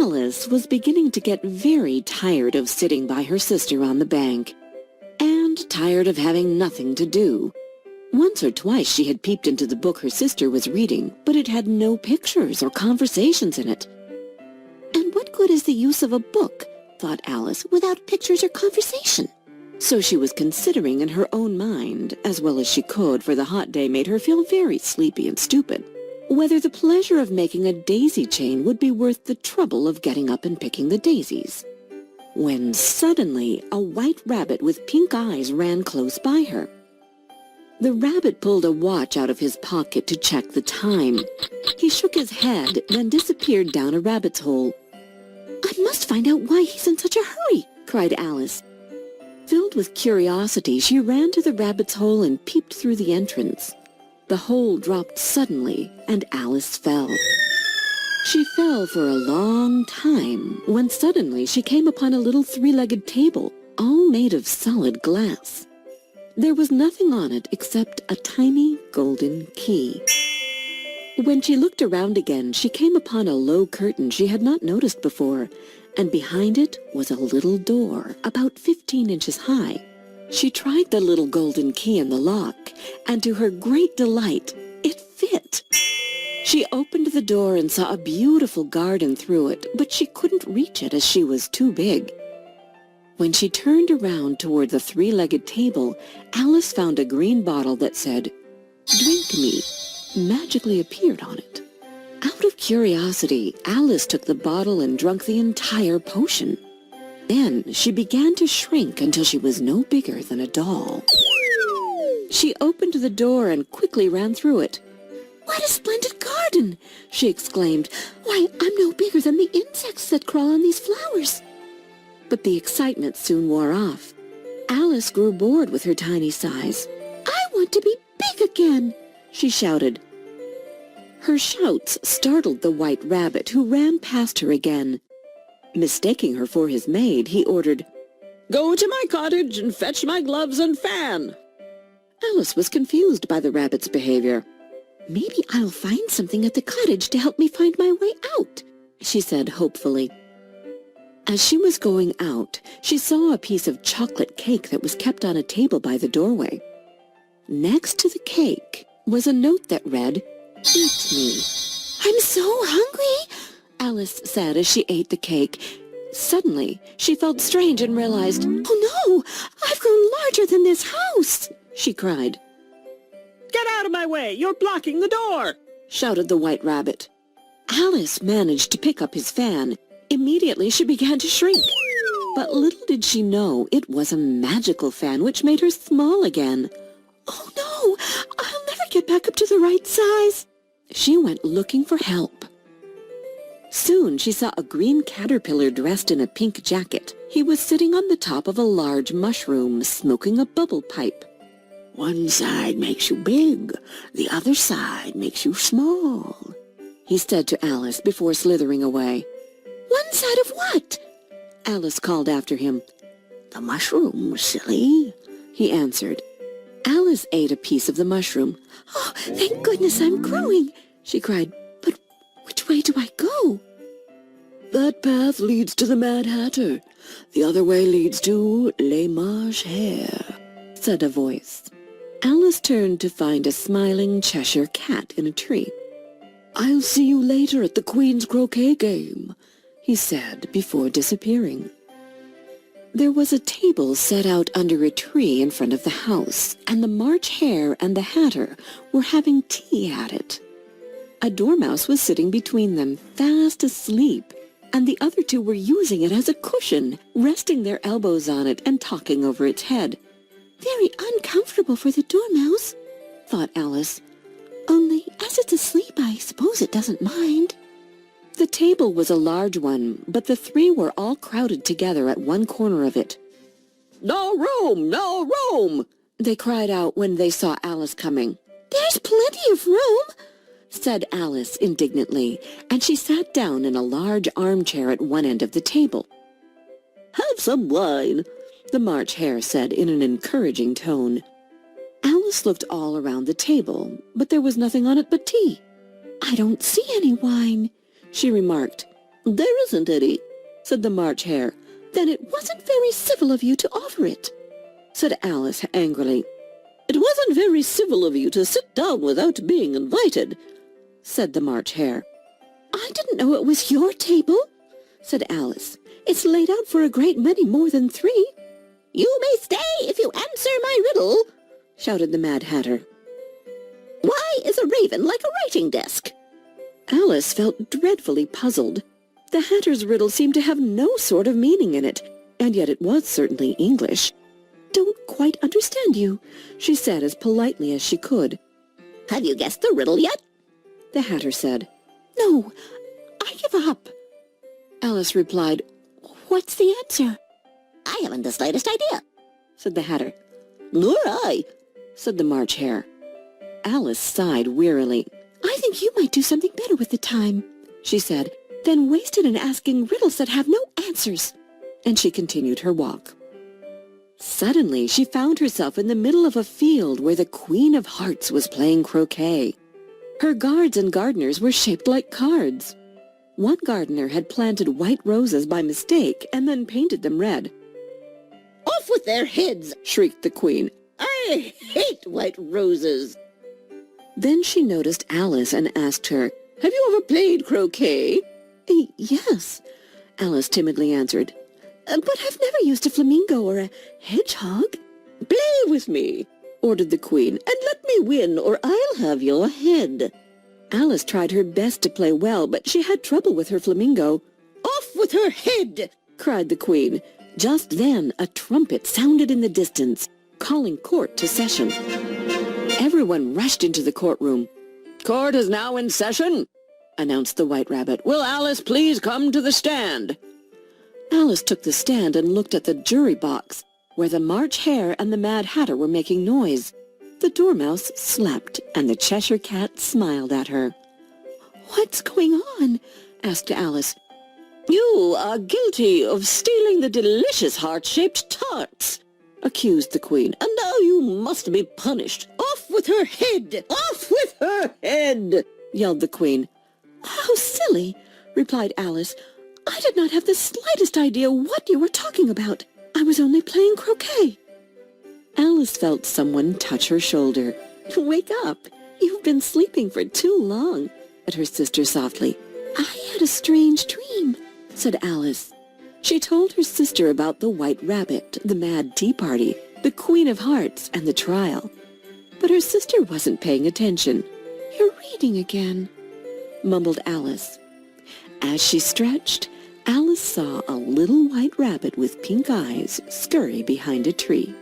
Alice was beginning to get very tired of sitting by her sister on the bank, and tired of having nothing to do. Once or twice she had peeped into the book her sister was reading, but it had no pictures or conversations in it. And what good is the use of a book, thought Alice, without pictures or conversation? So she was considering in her own mind, as well as she could, for the hot day made her feel very sleepy and stupid, whether the pleasure of making a daisy chain would be worth the trouble of getting up and picking the daisies. When suddenly a white rabbit with pink eyes ran close by her. The rabbit pulled a watch out of his pocket to check the time. He shook his head, then disappeared down a rabbit's hole. "I must find out why he's in such a hurry," cried Alice. Filled with curiosity, she ran to the rabbit's hole and peeped through the entrance. The hole dropped suddenly, and Alice fell. She fell for a long time, when suddenly she came upon a little three-legged table, all made of solid glass. There was nothing on it except a tiny golden key. When she looked around again, she came upon a low curtain she had not noticed before, and behind it was a little door, about 15 inches high. She tried the little golden key in the lock, and to her great delight, it fit. She opened the door and saw a beautiful garden through it, but she couldn't reach it as she was too big. When she turned around toward the three-legged table, Alice found a green bottle that said, "Drink me," magically appeared on it. Out of curiosity, Alice took the bottle and drank the entire potion. Then she began to shrink until she was no bigger than a doll. She opened the door and quickly ran through it. "What a splendid garden!" she exclaimed. "Why, I'm no bigger than the insects that crawl on these flowers." But the excitement soon wore off. Alice grew bored with her tiny size. "I want to be big again!" she shouted. Her shouts startled the white rabbit, who ran past her again. Mistaking her for his maid, he ordered, "Go to my cottage and fetch my gloves and fan." Alice was confused by the rabbit's behavior. "Maybe I'll find something at the cottage to help me find my way out," she said hopefully. As she was going out, she saw a piece of chocolate cake that was kept on a table by the doorway. Next to the cake was a note that read, "Eat me." "I'm so hungry," Alice said as she ate the cake. Suddenly, she felt strange and realized, "Oh no, I've grown larger than this house," she cried. "Get out of my way! You're blocking the door!" shouted the white rabbit. Alice managed to pick up his fan. Immediately she began to shrink. But little did she know it was a magical fan which made her small again. "Oh no, I'll never get back up to the right size." She went looking for help. Soon she saw a green caterpillar dressed in a pink jacket. He was sitting on the top of a large mushroom, smoking a bubble pipe. "One side makes you big, the other side makes you small," he said to Alice before slithering away. "One side of what?" Alice called after him. "The mushroom, silly," he answered. Alice ate a piece of the mushroom. "Oh, thank goodness I'm growing," she cried. "But which way do I go?" "That path leads to the Mad Hatter. The other way leads to Les Marches Hare," said a voice. Alice turned to find a smiling Cheshire cat in a tree. "I'll see you later at the Queen's croquet game," he said before disappearing. There was a table set out under a tree in front of the house, and the March Hare and the Hatter were having tea at it. A dormouse was sitting between them, fast asleep, and the other two were using it as a cushion, resting their elbows on it and talking over its head. "Very uncomfortable for the dormouse," thought Alice. "Only, as it's asleep, I suppose it doesn't mind." The table was a large one, but the three were all crowded together at one corner of it. "No room! No room!" they cried out when they saw Alice coming. "There's plenty of room," said Alice indignantly, and she sat down in a large armchair at one end of the table. "Have some wine," the March Hare said in an encouraging tone. Alice looked all around the table, but there was nothing on it but tea. "I don't see any wine," she remarked. "There isn't any," said the March Hare. "Then it wasn't very civil of you to offer it," said Alice angrily. "It wasn't very civil of you to sit down without being invited," said the March Hare. "I didn't know it was your table," said Alice. "It's laid out for a great many more than 3. "You may stay if you answer my riddle," shouted the Mad Hatter. "Why is a raven like a writing desk?" Alice felt dreadfully puzzled. The Hatter's riddle seemed to have no sort of meaning in it, and yet it was certainly English. "Don't quite understand you," she said as politely as she could. "Have you guessed the riddle yet?" the Hatter said. "No, I give up." Alice replied, "What's the answer?" "I haven't the slightest idea," said the Hatter. "Nor I," said the March Hare. Alice sighed wearily. "I think you might do something better with the time," she said, "than waste it in asking riddles that have no answers." And she continued her walk. Suddenly she found herself in the middle of a field where the Queen of Hearts was playing croquet. Her guards and gardeners were shaped like cards. One gardener had planted white roses by mistake and then painted them red. "Off with their heads!" shrieked the Queen. "I hate white roses!" Then she noticed Alice and asked her, "Have you ever played croquet?" "Yes," Alice timidly answered. "But I've never used a flamingo or a hedgehog." "Play with me," ordered the Queen, "and let me win, or I'll have your head." Alice tried her best to play well, but she had trouble with her flamingo. "Off with her head!" cried the Queen. Just then a trumpet sounded in the distance, calling court to session. Everyone rushed into the courtroom. "Court is now in session," announced the White Rabbit. "Will Alice please come to the stand?" Alice took the stand and looked at the jury box, where the March Hare and the Mad Hatter were making noise. The Dormouse slept, and the Cheshire Cat smiled at her. "What's going on?" asked Alice. "You are guilty of stealing the delicious heart-shaped tarts," accused the Queen, "and now you must be punished. Off with her head! Off with her head!" yelled the Queen. "How silly!" replied Alice. "I did not have the slightest idea what you were talking about. I was only playing croquet." Alice felt someone touch her shoulder. "Wake up! You've been sleeping for too long," said her sister softly. "I had a strange dream," said Alice. She told her sister about the White Rabbit, the Mad Tea Party, the Queen of Hearts, and the trial. But her sister wasn't paying attention. "You're reading again," mumbled Alice. As she stretched, Alice saw a little white rabbit with pink eyes scurry behind a tree.